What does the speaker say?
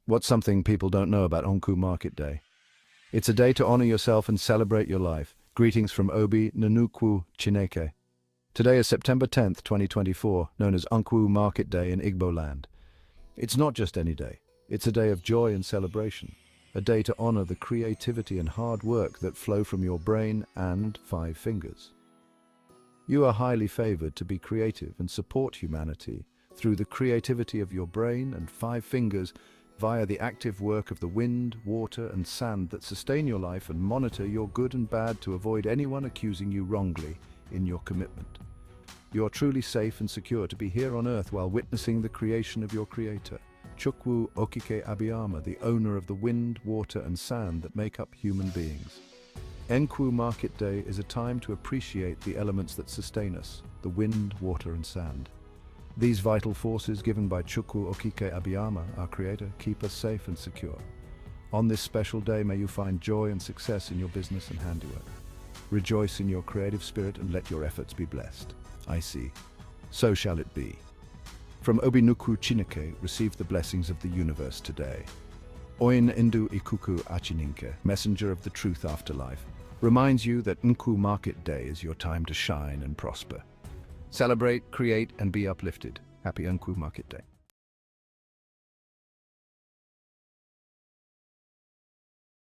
What's something people don't know about Nkwu Market Day? It's a day to honor yourself and celebrate your life. Greetings from Obi Nnukwu Chineke. Today is September 10th, 2024, known as Nkwu Market Day in Igbo land. It's not just any day. It's a day of joy and celebration. A day to honor the creativity and hard work that flow from your brain and 5 fingers. You are highly favored to be creative and support humanity through the creativity of your brain and 5 fingers via the active work of the wind, water and sand that sustain your life and monitor your good and bad to avoid anyone accusing you wrongly in your commitment. You are truly safe and secure to be here on earth while witnessing the creation of your creator, Chukwu Okike Abiama, the owner of the wind, water and sand that make up human beings. Nkwu Market Day is a time to appreciate the elements that sustain us, the wind, water and sand. These vital forces given by Chukwu Okike Abiama, our creator, keep us safe and secure. On this special day, may you find joy and success in your business and handiwork. Rejoice in your creative spirit and let your efforts be blessed. I see. So shall it be. From Obi Nnukwu Chineke, receive the blessings of the universe today. Obi Nnukwu Chineke, messenger of the truth afterlife, reminds you that Nkwu Market Day is your time to shine and prosper. Celebrate, create, and be uplifted. Happy Nkwu Market Day.